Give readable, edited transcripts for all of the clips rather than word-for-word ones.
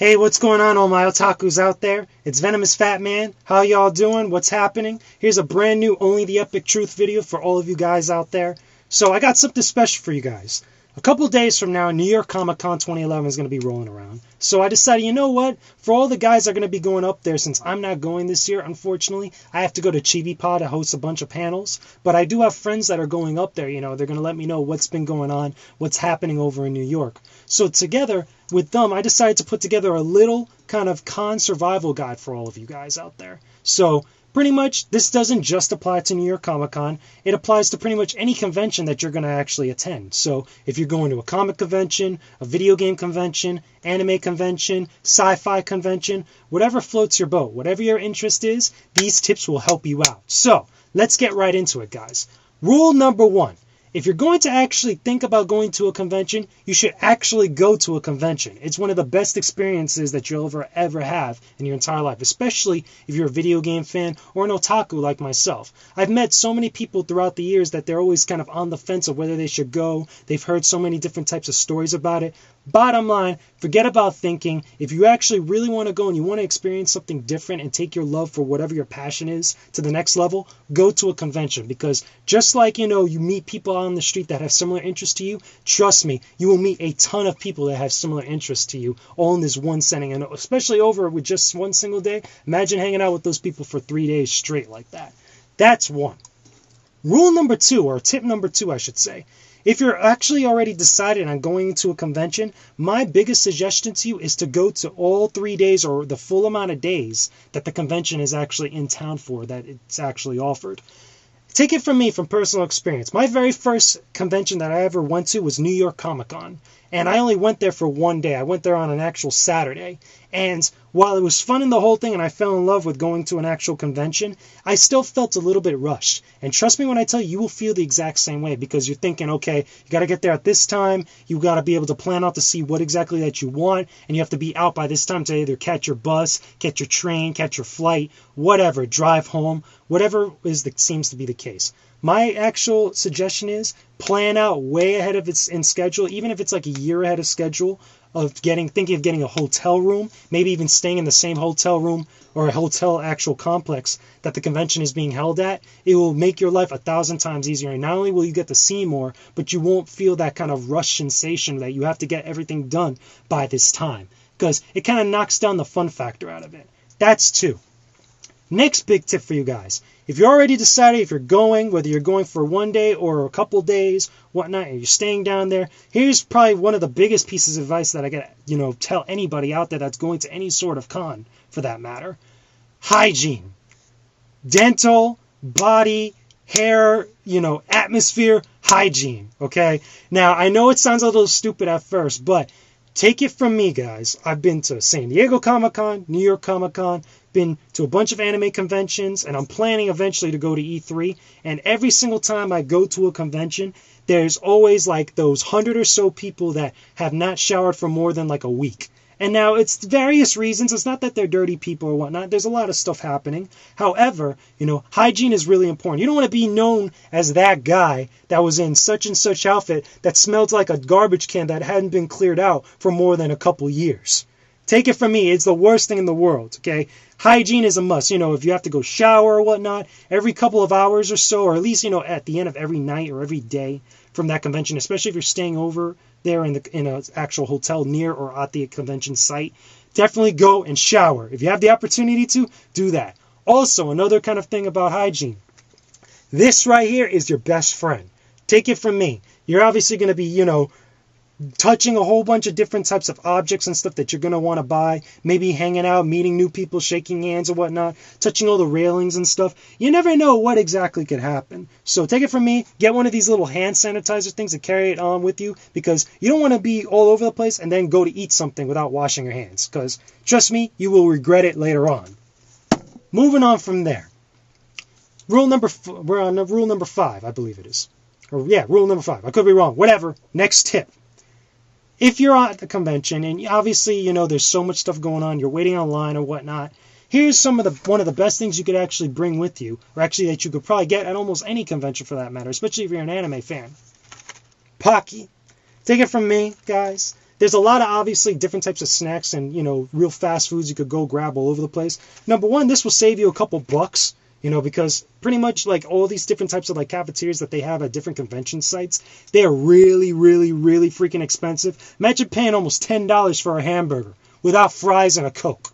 Hey, what's going on, all my otakus out there? It's Venomousfatman. How y'all doing? What's happening? Here's a brand new Only the Epic Truth video for all of you guys out there. So I got something special for you guys. A couple days from now, New York Comic Con 2011 is going to be rolling around. So I decided, you know what? For all the guys that are going to be going up there, since I'm not going this year, unfortunately, I have to go to Chibi Pod to host a bunch of panels. But I do have friends that are going up there. You know, they're going to let me know what's been going on, what's happening over in New York. So together with them, I decided to put together a little kind of con survival guide for all of you guys out there. So pretty much, this doesn't just apply to New York Comic Con. It applies to pretty much any convention that you're going to actually attend. So if you're going to a comic convention, a video game convention, anime convention, sci-fi convention, whatever floats your boat, whatever your interest is, these tips will help you out. So let's get right into it, guys. Rule number 1. If you're going to actually think about going to a convention, you should actually go to a convention. It's one of the best experiences that you'll ever have in your entire life, especially if you're a video game fan or an otaku like myself. I've met so many people throughout the years that they're always kind of on the fence of whether they should go. They've heard so many different types of stories about it. Bottom line, forget about thinking. If you actually really want to go and you want to experience something different and take your love for whatever your passion is to the next level, go to a convention. Because just like, you know, you meet people on the street that have similar interests to you, trust me, you will meet a ton of people that have similar interests to you, all in this one setting. And especially over with just one single day, imagine hanging out with those people for 3 days straight like that. That's one. Rule number 2, or tip number 2, I should say. If you're actually already decided on going to a convention, my biggest suggestion to you is to go to all 3 days or the full amount of days that the convention is actually in town for, that it's actually offered. Take it from me, from personal experience. My very first convention that I ever went to was New York Comic Con. And I only went there for one day. I went there on an actual Saturday. And while it was fun in the whole thing and I fell in love with going to an actual convention, I still felt a little bit rushed. And trust me when I tell you, you will feel the exact same way, because you're thinking, okay, you got to get there at this time. You got to be able to plan out to see what exactly that you want. And you have to be out by this time to either catch your bus, catch your train, catch your flight, whatever, drive home, whatever seems to be the case. My actual suggestion is plan out way ahead of its in schedule, even if it's like a year ahead of schedule, of thinking of getting a hotel room, maybe even staying in the same hotel room or a hotel actual complex that the convention is being held at. It will make your life 1,000 times easier. And not only will you get to see more, but you won't feel that kind of rush sensation that you have to get everything done by this time, because it kind of knocks down the fun factor out of it. That's 2. Next big tip for you guys. If you're already decided if you're going, whether you're going for one day or a couple days, whatnot, and you're staying down there, here's probably one of the biggest pieces of advice that I can, tell anybody out there that's going to any sort of con, for that matter. Hygiene. Dental, body, hair, atmosphere, hygiene, okay? Now, I know it sounds a little stupid at first, but take it from me, guys. I've been to San Diego Comic Con, New York Comic Con, been to a bunch of anime conventions, and I'm planning eventually to go to E3. And every single time I go to a convention, there's always like those 100 or so people that have not showered for more than like a week. And now it's various reasons. It's not that they're dirty people or whatnot. There's a lot of stuff happening. However, hygiene is really important. You don't want to be known as that guy that was in such and such outfit that smelled like a garbage can that hadn't been cleared out for more than a couple years. Take it from me, it's the worst thing in the world, okay? Hygiene is a must. If you have to go shower or whatnot, every couple of hours or so, or at least, at the end of every night or every day from that convention, especially if you're staying over there in an actual hotel near or at the convention site, definitely go and shower. If you have the opportunity to, do that. Also, another kind of thing about hygiene. This right here is your best friend. Take it from me. You're obviously going to be, touching a whole bunch of different types of objects and stuff that you're going to want to buy, maybe hanging out, meeting new people, shaking hands and whatnot, touching all the railings and stuff. You never know what exactly could happen. So take it from me, get one of these little hand sanitizer things and carry it on with you, because you don't want to be all over the place and then go to eat something without washing your hands, because trust me, you will regret it later on. Moving on from there. We're on rule number 5, I believe it is. Rule number 5. I could be wrong. Whatever. Next tip. If you're at the convention, and obviously, there's so much stuff going on, you're waiting online or whatnot, here's one of the best things you could actually bring with you, or actually that you could probably get at almost any convention for that matter, especially if you're an anime fan. Pocky. Take it from me, guys. there's a lot of obviously different types of snacks and, you know, real fast foods you could go grab all over the place. Number one, this will save you a couple bucks, you know, because pretty much like all these different types of like cafeterias that they have at different convention sites, they are really, really, really freaking expensive. Imagine paying almost $10 for a hamburger without fries and a Coke.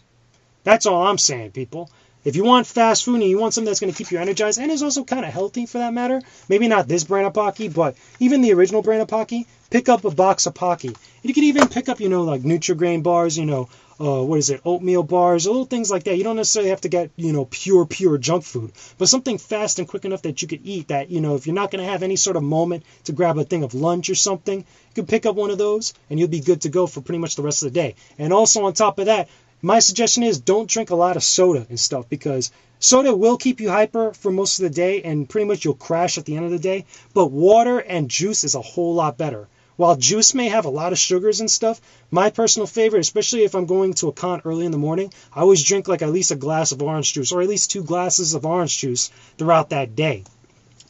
That's all I'm saying, people. If you want fast food and you want something that's going to keep you energized and is also kind of healthy for that matter, maybe not this brand of Pocky, but even the original brand of Pocky, pick up a box of Pocky. You can even pick up, you know, like Nutri-Grain bars, you know, oatmeal bars, little things like that. You don't necessarily have to get, you know, pure junk food, but something fast and quick enough that you could eat that, you know, if you're not going to have any sort of moment to grab a thing of lunch or something, you can pick up one of those and you'll be good to go for pretty much the rest of the day. And also on top of that, my suggestion is don't drink a lot of soda and stuff, because soda will keep you hyper for most of the day and pretty much you'll crash at the end of the day. But water and juice is a whole lot better. While juice may have a lot of sugars and stuff, my personal favorite, especially if I'm going to a con early in the morning, I always drink like at least a glass of orange juice or at least 2 glasses of orange juice throughout that day.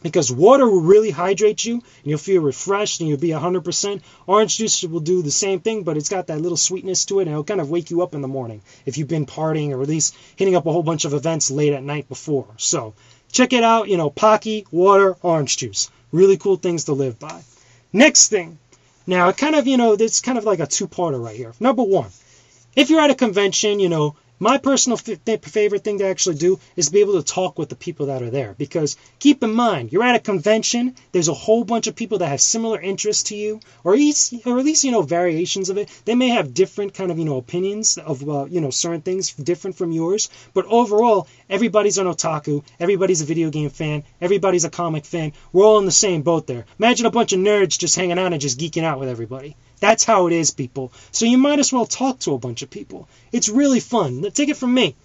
Because water will really hydrate you and you'll feel refreshed and you'll be 100%. Orange juice will do the same thing, but it's got that little sweetness to it and it'll kind of wake you up in the morning if you've been partying or at least hitting up a whole bunch of events late at night before. So check it out, you know, Pocky, water, orange juice. Really cool things to live by. Next thing. Now, it kind of, you know, it's kind of like a two-parter right here. Number one, if you're at a convention, you know, my personal favorite thing to actually do is to be able to talk with the people that are there. Because keep in mind, you're at a convention, there's a whole bunch of people that have similar interests to you, or at least, you know, variations of it. They may have different kind of, you know, opinions of, you know, certain things different from yours. But overall, everybody's an otaku, everybody's a video game fan, everybody's a comic fan. We're all in the same boat there. Imagine a bunch of nerds just hanging out and just geeking out with everybody. That's how it is, people. So you might as well talk to a bunch of people. It's really fun. Take it from me.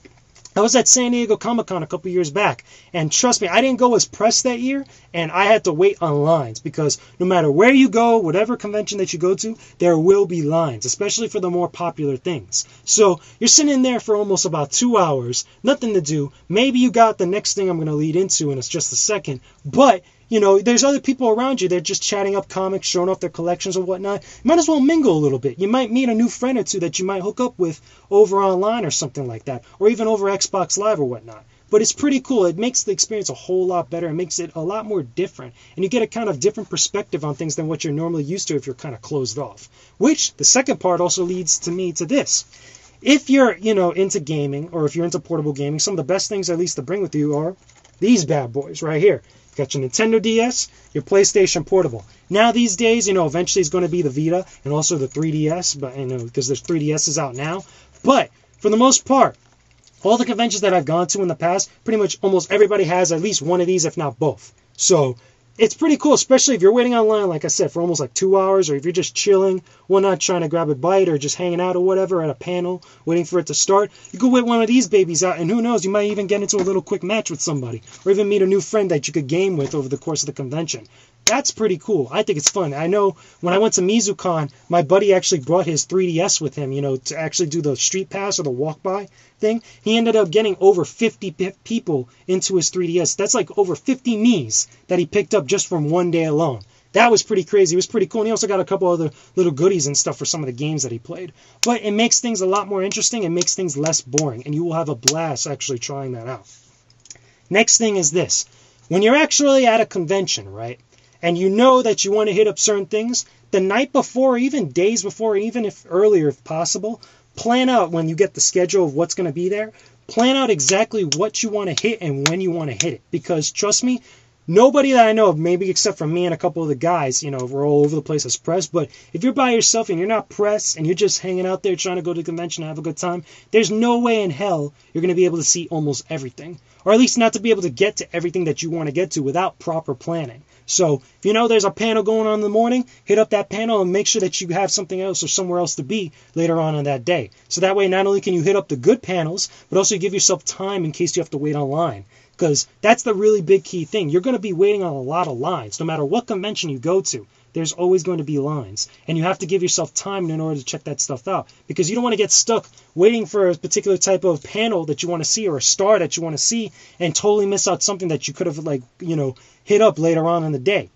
I was at San Diego Comic-Con a couple years back, and trust me, I didn't go as press that year, and I had to wait on lines, because no matter where you go, whatever convention that you go to, there will be lines, especially for the more popular things. So you're sitting there for almost about 2 hours, nothing to do. Maybe you got the next thing I'm going to lead into in just a second, but you know, there's other people around you. They're just chatting up comics, showing off their collections or whatnot. You might as well mingle a little bit. You might meet a new friend or two that you might hook up with over online or something like that, or even over Xbox Live or whatnot. But it's pretty cool. It makes the experience a whole lot better. It makes it a lot more different. And you get a kind of different perspective on things than what you're normally used to if you're kind of closed off. Which, the second part also leads to me to this. If you're, you know, into gaming, or if you're into portable gaming, some of the best things at least to bring with you are these bad boys right here. You got your Nintendo DS, your PlayStation Portable. Now these days, you know, eventually it's going to be the Vita and also the 3DS, but you know, because there's 3DSs out now. But for the most part, all the conventions that I've gone to in the past, pretty much almost everybody has at least one of these, if not both. So it's pretty cool, especially if you're waiting online, like I said, for almost like 2 hours, or if you're just chilling, not trying to grab a bite, or just hanging out or whatever at a panel, waiting for it to start. You could whip one of these babies out, and who knows, you might even get into a little quick match with somebody, or even meet a new friend that you could game with over the course of the convention. That's pretty cool. I think it's fun. I know when I went to MizuCon, my buddy actually brought his 3DS with him, you know, to actually do the street pass or the walk by thing. He ended up getting over 50 people into his 3DS. That's like over 50 knees that he picked up just from one day alone. That was pretty crazy. It was pretty cool. And he also got a couple other little goodies and stuff for some of the games that he played. But it makes things a lot more interesting. It makes things less boring. And you will have a blast actually trying that out. Next thing is this. When you're actually at a convention, right? And you know that you want to hit up certain things, the night before, even days before, even if earlier if possible, plan out when you get the schedule of what's going to be there. Plan out exactly what you want to hit and when you want to hit it. Because trust me, nobody that I know of, maybe except for me and a couple of the guys, you know, we're all over the place as press. But if you're by yourself and you're not press and you're just hanging out there trying to go to the convention and have a good time, there's no way in hell you're going to be able to see almost everything. Or at least not to be able to get to everything that you want to get to without proper planning. So if you know there's a panel going on in the morning, hit up that panel and make sure that you have something else or somewhere else to be later on in that day. So that way not only can you hit up the good panels, but also give yourself time in case you have to wait online. Because that's the really big key thing. You're going to be waiting on a lot of lines. No matter what convention you go to, there's always going to be lines. And you have to give yourself time in order to check that stuff out. Because you don't want to get stuck waiting for a particular type of panel that you want to see or a star that you want to see and totally miss out something that you could have, like, you know, hit up later on in the day.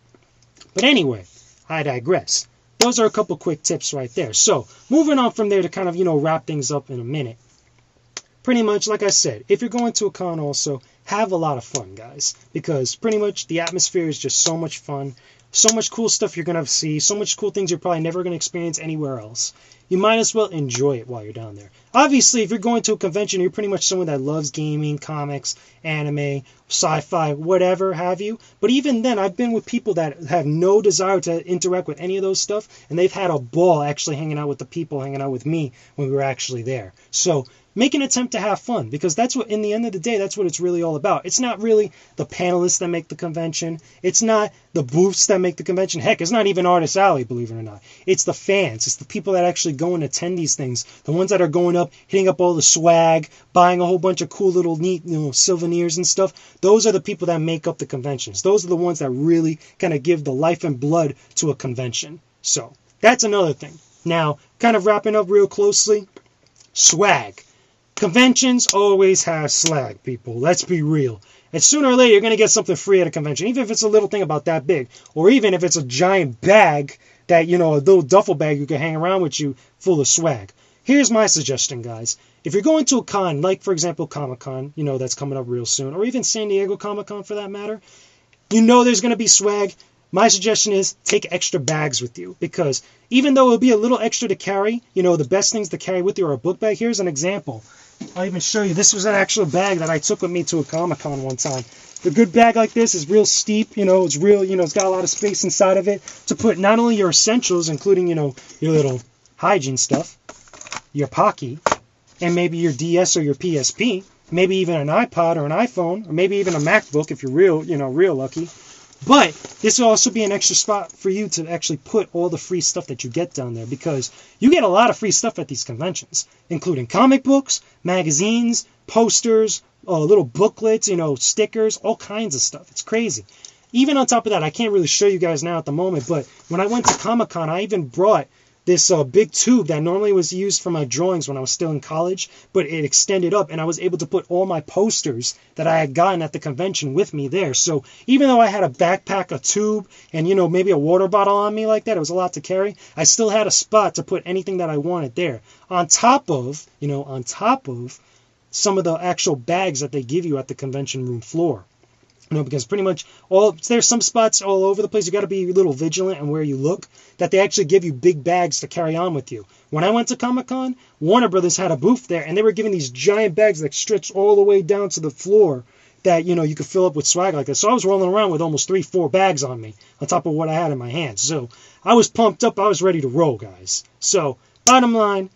But anyway, I digress. those are a couple quick tips right there. So moving on from there to kind of, wrap things up in a minute. Pretty much, like I said, if you're going to a con also, have a lot of fun, guys, because pretty much the atmosphere is just so much fun. So much cool stuff you're going to see, so much cool things you're probably never going to experience anywhere else. You might as well enjoy it while you're down there. Obviously, if you're going to a convention, you're pretty much someone that loves gaming, comics, anime, sci-fi, whatever have you. But even then, I've been with people that have no desire to interact with any of those stuff, and they've had a ball actually hanging out with the people, hanging out with me when we were actually there. So make an attempt to have fun, because that's what, in the end of the day, that's what it's really all about. It's not really the panelists that make the convention. It's not the booths that make the convention. Heck, it's not even Artist Alley, believe it or not. It's the fans. It's the people that actually go and attend these things. The ones that are going up, hitting up all the swag, buying a whole bunch of cool little neat, souvenirs and stuff. Those are the people that make up the conventions. Those are the ones that really kind of give the life and blood to a convention. So that's another thing. Now, kind of wrapping up real closely, swag. Conventions always have swag, people. Let's be real. And sooner or later, you're going to get something free at a convention, even if it's a little thing about that big, or even if it's a giant bag that, a little duffel bag you can hang around with you full of swag. Here's my suggestion, guys. If you're going to a con, like, for example, Comic-Con, that's coming up real soon, or even San Diego Comic-Con for that matter, there's going to be swag. My suggestion is take extra bags with you, because even though it'll be a little extra to carry, the best things to carry with you are a book bag. Here's an example. I'll even show you. This was an actual bag that I took with me to a Comic-Con one time. The good bag like this is real steep, it's real, it's got a lot of space inside of it to put not only your essentials, including, your little hygiene stuff, your Pocky, and maybe your DS or your PSP, maybe even an iPod or an iPhone, or maybe even a MacBook if you're real lucky. But this will also be an extra spot for you to actually put all the free stuff that you get down there, because you get a lot of free stuff at these conventions, including comic books, magazines, posters, little booklets, stickers, all kinds of stuff. It's crazy. Even on top of that, I can't really show you guys now at the moment, but when I went to Comic-Con, I even brought this big tube that normally was used for my drawings when I was still in college, but it extended up, and I was able to put all my posters that I had gotten at the convention with me there. So even though I had a backpack, a tube, and maybe a water bottle on me like that, it was a lot to carry, I still had a spot to put anything that I wanted there. On top of some of the actual bags that they give you at the convention room floor. Because pretty much there's some spots all over the place. You got to be a little vigilant on where you look, that they actually give you big bags to carry on with you. When I went to Comic-Con, Warner Brothers had a booth there, and they were giving these giant bags that stretched all the way down to the floor that, you could fill up with swag like this. So I was rolling around with almost 3-4 bags on me on top of what I had in my hands. So I was pumped up. I was ready to roll, guys. So bottom line,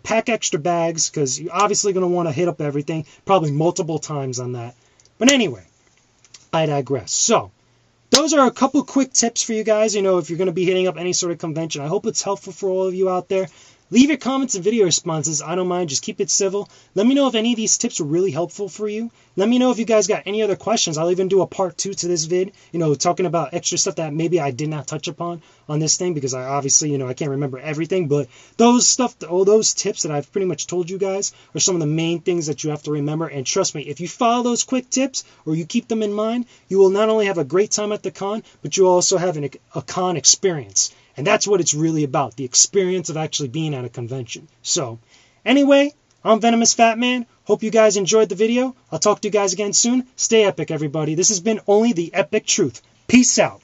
pack extra bags, because you're obviously going to want to hit up everything, probably multiple times on that. But anyway, I digress. So, those are a couple quick tips for you guys, if you're going to be hitting up any sort of convention. I hope it's helpful for all of you out there. Leave your comments and video responses. I don't mind. Just keep it civil. Let me know if any of these tips were really helpful for you. Let me know if you guys got any other questions. I'll even do a part 2 to this vid, talking about extra stuff that maybe I did not touch upon on this thing, because I obviously, I can't remember everything, but all those tips that I've pretty much told you guys are some of the main things that you have to remember. And trust me, if you follow those quick tips, or you keep them in mind, you will not only have a great time at the con, but you'll also have a con experience. And that's what it's really about, the experience of actually being at a convention. So, anyway, I'm Venomousfatman. Hope you guys enjoyed the video. I'll talk to you guys again soon. Stay epic, everybody. This has been Only the Epic Truth. Peace out.